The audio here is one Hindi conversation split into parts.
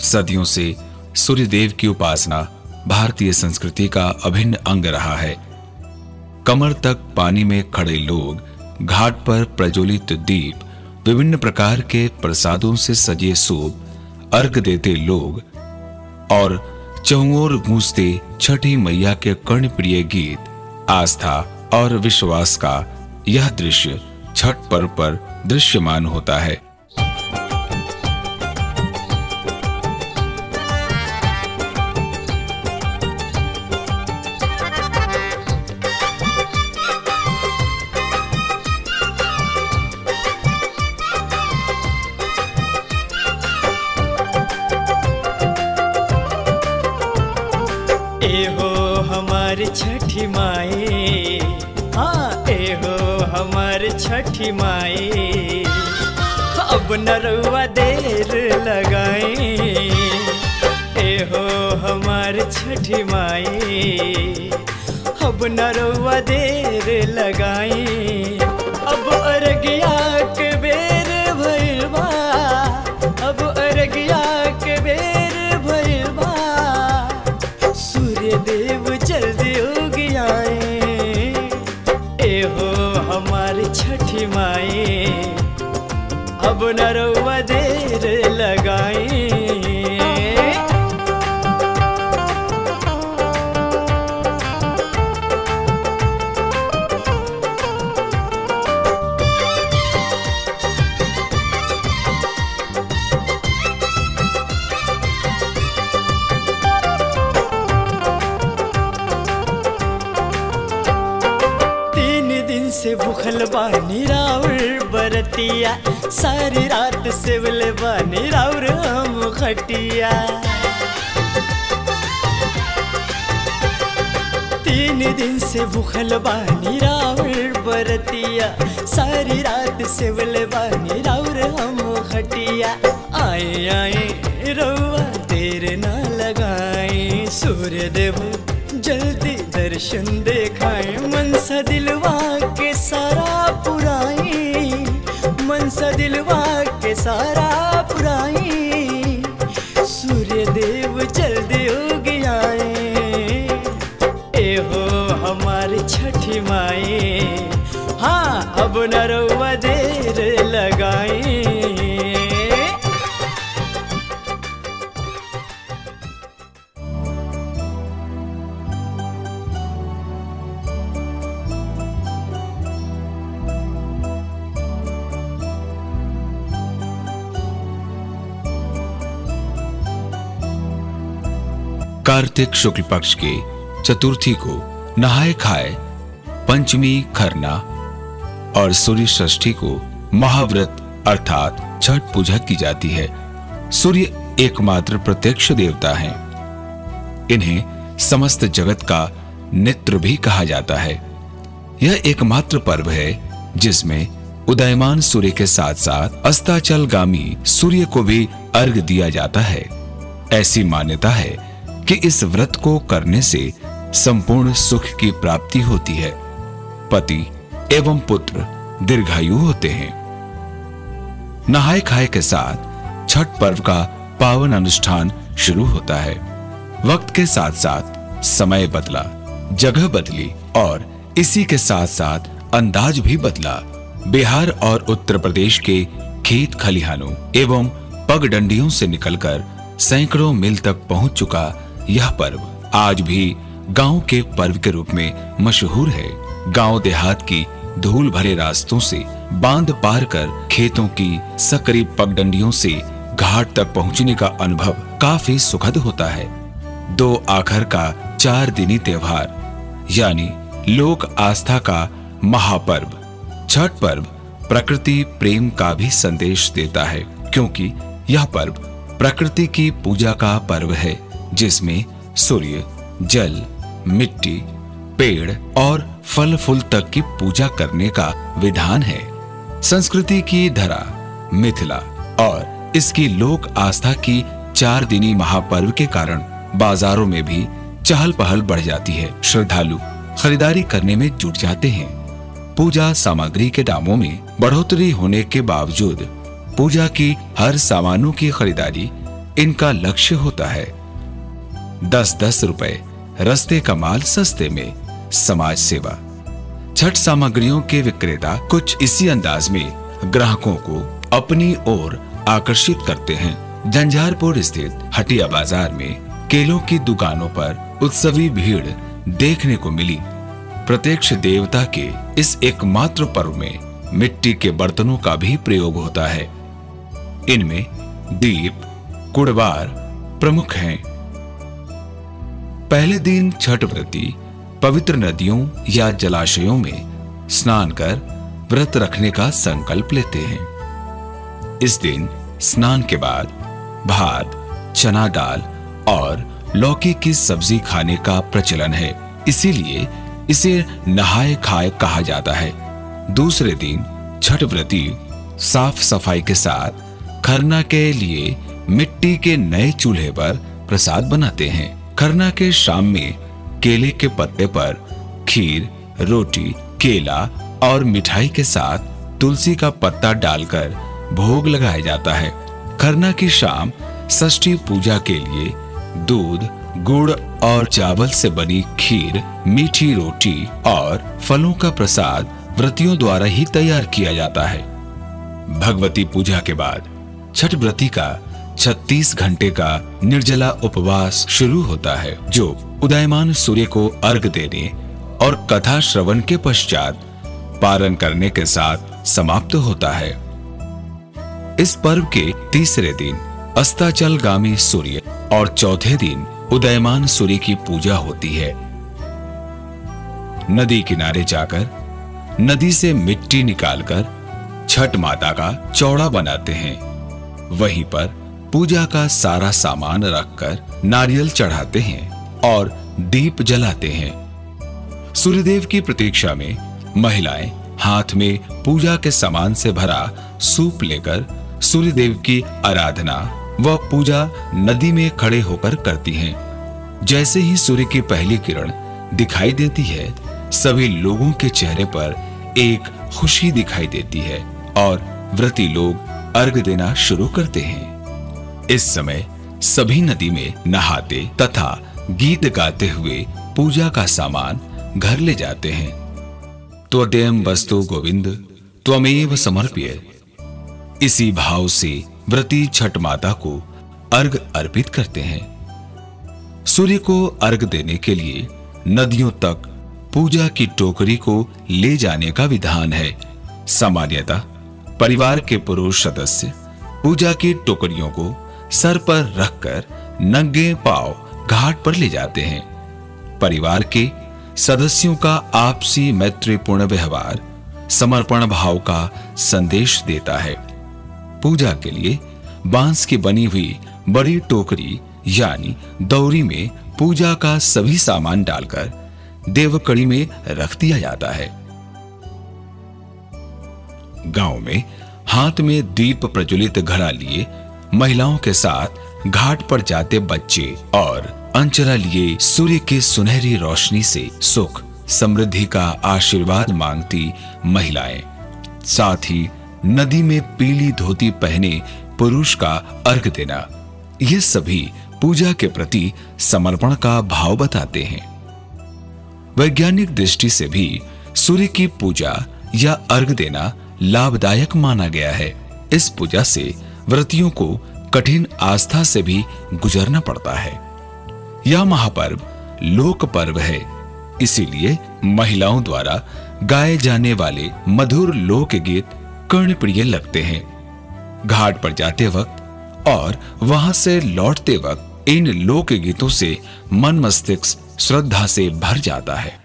सदियों से सूर्यदेव की उपासना भारतीय संस्कृति का अभिन्न अंग रहा है। कमर तक पानी में खड़े लोग, घाट पर प्रज्वलित दीप, विभिन्न प्रकार के प्रसादों से सजे सूप, अर्घ देते लोग और चहुओर गूंजते छठी मैया के कर्णप्रिय गीत, आस्था और विश्वास का यह दृश्य छठ पर्व पर दृश्यमान होता है। छठी माई, हाँ ए हो हमार छठी माई, अब न रउआ देर लगाई। ए हो हमार छठी माई, अब न रउआ देर लगाई। अब अरगिया के बेर भइल बा, अब अरगिया के बेर भइल बा, सूर्य देव जल्दी उग आए। ए हो हमारी छठी माई, अब न रउआ देर लगाई। से भूखल बानी राउर बरतिया, सारी रात सेवल बानी राउर हम खटिया। 3 दिन से भूखल बानी राउर बरतिया, सारी रात सेवल बानी राउर हम खटिया। आए आए रउआ देर ना लगाई, सूर्य देव जल्दी दर्शन दिखाए। मनसा दिलवा के सारा पुराई, मनसा दिलवा के सारा पुराई, सूर्य देव जल्दी उग आए। ए हो हमारी छठी माई, हाँ अब न रउआ देर लगाई। कार्तिक शुक्ल पक्ष के चतुर्थी को नहाए खाए, पंचमी खरना और सूर्य षष्ठी को महाव्रत अर्थात छठ पूजा की जाती है। सूर्य एकमात्र प्रत्यक्ष देवता हैं। इन्हें समस्त जगत का नेत्र भी कहा जाता है। यह एकमात्र पर्व है जिसमें उदयमान सूर्य के साथ साथ अस्ताचलगामी सूर्य को भी अर्घ दिया जाता है। ऐसी मान्यता है कि इस व्रत को करने से संपूर्ण सुख की प्राप्ति होती है, पति एवं पुत्र दीर्घायु होते हैं। नहाए खाए के साथ छठ पर्व का पावन अनुष्ठान शुरू होता है। वक्त के साथ साथ समय बदला, जगह बदली और इसी के साथ साथ अंदाज भी बदला। बिहार और उत्तर प्रदेश के खेत खलिहानों एवं पगडंडियों से निकलकर सैकड़ों मील तक पहुंच चुका यह पर्व आज भी गांव के पर्व के रूप में मशहूर है। गांव देहात की धूल भरे रास्तों से बांध पार कर खेतों की सकरी पगडंडियों से घाट तक पहुंचने का अनुभव काफी सुखद होता है। 2 आखर का 4 दिनी त्योहार यानी लोक आस्था का महापर्व छठ पर्व प्रकृति प्रेम का भी संदेश देता है, क्योंकि यह पर्व प्रकृति की पूजा का पर्व है जिसमें सूर्य, जल, मिट्टी, पेड़ और फल फूल तक की पूजा करने का विधान है। संस्कृति की धरा मिथिला और इसकी लोक आस्था की 4 दिनी महापर्व के कारण बाजारों में भी चहल पहल बढ़ जाती है। श्रद्धालु खरीदारी करने में जुट जाते हैं। पूजा सामग्री के दामों में बढ़ोतरी होने के बावजूद पूजा की हर सामानों की खरीदारी इनका लक्ष्य होता है। 10-10 रुपए रास्ते का माल सस्ते में, समाज सेवा। छठ सामग्रियों के विक्रेता कुछ इसी अंदाज में ग्राहकों को अपनी ओर आकर्षित करते हैं। झंझारपुर स्थित हटिया बाजार में केलों की दुकानों पर उत्सवी भीड़ देखने को मिली। प्रत्यक्ष देवता के इस एकमात्र पर्व में मिट्टी के बर्तनों का भी प्रयोग होता है। इनमें दीप, कुड़वार प्रमुख हैं। पहले दिन छठ व्रती पवित्र नदियों या जलाशयों में स्नान कर व्रत रखने का संकल्प लेते हैं। इस दिन स्नान के बाद भात, चना दाल और लौकी की सब्जी खाने का प्रचलन है, इसीलिए इसे नहाए खाए कहा जाता है। दूसरे दिन छठ व्रती साफ सफाई के साथ खरना के लिए मिट्टी के नए चूल्हे पर प्रसाद बनाते हैं। खरना के शाम में केले के पत्ते पर खीर, रोटी, केला और मिठाई के साथ तुलसी का पत्ता डालकर भोग लगाया जाता है। खरना की शाम षष्ठी पूजा के लिए दूध, गुड़ और चावल से बनी खीर, मीठी रोटी और फलों का प्रसाद व्रतियों द्वारा ही तैयार किया जाता है। भगवती पूजा के बाद छठ व्रती का 36 घंटे का निर्जला उपवास शुरू होता है, जो उदयमान सूर्य को अर्घ देने और कथा श्रवण के पश्चात पारण करने के साथ समाप्त होता है। इस पर्व के तीसरे दिन अस्ताचलगामी सूर्य और चौथे दिन उदयमान सूर्य की पूजा होती है। नदी किनारे जाकर नदी से मिट्टी निकालकर छठ माता का चौड़ा बनाते हैं। वहीं पर पूजा का सारा सामान रखकर नारियल चढ़ाते हैं और दीप जलाते हैं। सूर्यदेव की प्रतीक्षा में महिलाएं हाथ में पूजा के सामान से भरा सूप लेकर सूर्यदेव की आराधना व पूजा नदी में खड़े होकर करती हैं। जैसे ही सूर्य की पहली किरण दिखाई देती है, सभी लोगों के चेहरे पर एक खुशी दिखाई देती है और व्रती लोग अर्घ देना शुरू करते हैं। इस समय सभी नदी में नहाते तथा गीत गाते हुए पूजा का सामान घर ले जाते हैं। त्वदेयं वस्तु गोविंद त्वमेव समर्प्य। इसी भाव से व्रती छठ माता को अर्घ अर्पित करते हैं। सूर्य को अर्घ देने के लिए नदियों तक पूजा की टोकरी को ले जाने का विधान है। सामान्यतः परिवार के पुरुष सदस्य पूजा की टोकरियों को सर पर रखकर नंगे पांव घाट पर ले जाते हैं। परिवार के सदस्यों का आपसी मैत्रीपूर्ण व्यवहार समर्पण भाव का संदेश देता है। पूजा के लिए बांस की बनी हुई बड़ी टोकरी यानी दौरी में पूजा का सभी सामान डालकर देवकड़ी में रख दिया जाता है। गांव में हाथ में दीप प्रज्वलित घड़ा लिए महिलाओं के साथ घाट पर जाते बच्चे और अंचरा लिए सूर्य की सुनहरी रोशनी से सुख समृद्धि का आशीर्वाद मांगती महिलाएं, साथ ही नदी में पीली धोती पहने पुरुष का अर्घ देना, ये सभी पूजा के प्रति समर्पण का भाव बताते हैं। वैज्ञानिक दृष्टि से भी सूर्य की पूजा या अर्घ देना लाभदायक माना गया है। इस पूजा से व्रतियों को कठिन आस्था से भी गुजरना पड़ता है। यह महापर्व लोक पर्व है, इसीलिए महिलाओं द्वारा गाए जाने वाले मधुर लोकगीत कर्णप्रिय लगते हैं। घाट पर जाते वक्त और वहां से लौटते वक्त इन लोकगीतों से मन मस्तिष्क श्रद्धा से भर जाता है।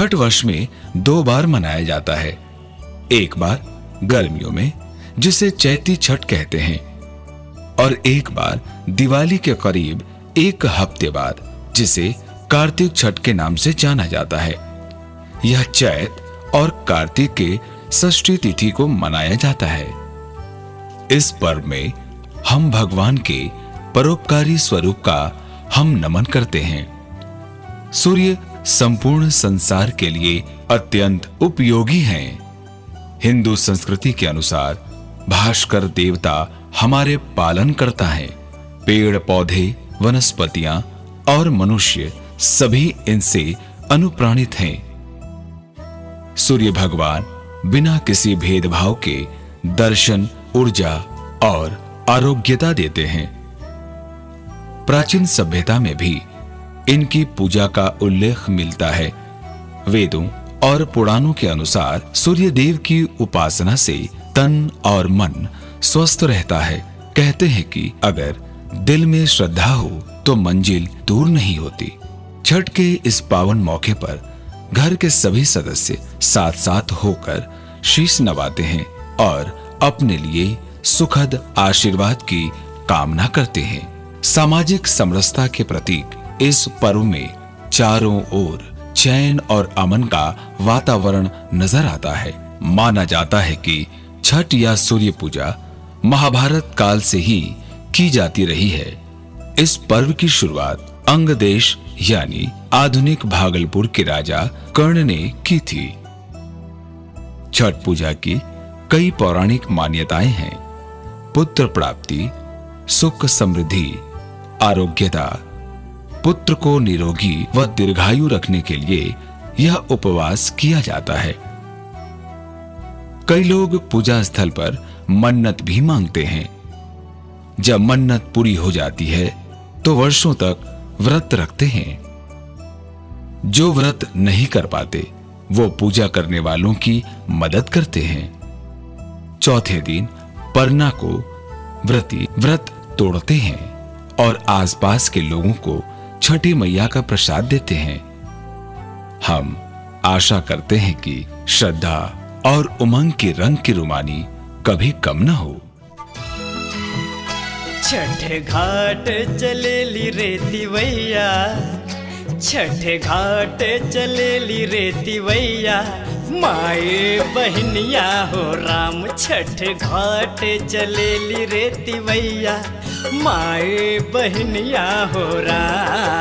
छठ वर्ष में 2 बार मनाया जाता है। एक बार गर्मियों में, जिसे चैती छठ कहते हैं, और एक बार दिवाली के करीब 1 हफ्ते बाद, जिसे कार्तिक छठ के नाम से जाना जाता है। यह चैत और कार्तिक के षष्ठी तिथि को मनाया जाता है। इस पर्व में हम भगवान के परोपकारी स्वरूप का हम नमन करते हैं। सूर्य संपूर्ण संसार के लिए अत्यंत उपयोगी हैं। हिंदू संस्कृति के अनुसार भास्कर देवता हमारे पालन करता है। पेड़ पौधे, वनस्पतियां और मनुष्य सभी इनसे अनुप्राणित हैं। सूर्य भगवान बिना किसी भेदभाव के दर्शन, ऊर्जा और आरोग्यता देते हैं। प्राचीन सभ्यता में भी इनकी पूजा का उल्लेख मिलता है। वेदों और पुराणों के अनुसार सूर्य देव की उपासना से तन और मन स्वस्थ रहता है। कहते हैं कि अगर दिल में श्रद्धा हो तो मंजिल दूर नहीं होती। छठ के इस पावन मौके पर घर के सभी सदस्य साथ साथ होकर शीश नवाते हैं और अपने लिए सुखद आशीर्वाद की कामना करते हैं। सामाजिक समरसता के प्रतीक इस पर्व में चारों ओर चैन और अमन का वातावरण नजर आता है। माना जाता है कि छठ या सूर्य पूजा महाभारत काल से ही की जाती रही है। इस पर्व की शुरुआत अंग देश यानी आधुनिक भागलपुर के राजा कर्ण ने की थी। छठ पूजा की कई पौराणिक मान्यताएं हैं। पुत्र प्राप्ति, सुख समृद्धि, आरोग्यता, पुत्र को निरोगी व दीर्घायु रखने के लिए यह उपवास किया जाता है। कई लोग पूजा स्थल पर मन्नत भी मांगते हैं। जब मन्नत पूरी हो जाती है तो वर्षों तक व्रत रखते हैं। जो व्रत नहीं कर पाते वो पूजा करने वालों की मदद करते हैं। चौथे दिन परना को व्रती व्रत तोड़ते हैं और आसपास के लोगों को छठी मैया का प्रसाद देते हैं। हम आशा करते हैं कि श्रद्धा और उमंग के रंग की रुमानी कभी कम न हो। छठ घाट चलेली रेती वैया, छठ घाट चलेली रेती वैया, माए बहनिया हो राम। छठ घाट चलेली रेती वैया, माए बहनिया हो राम।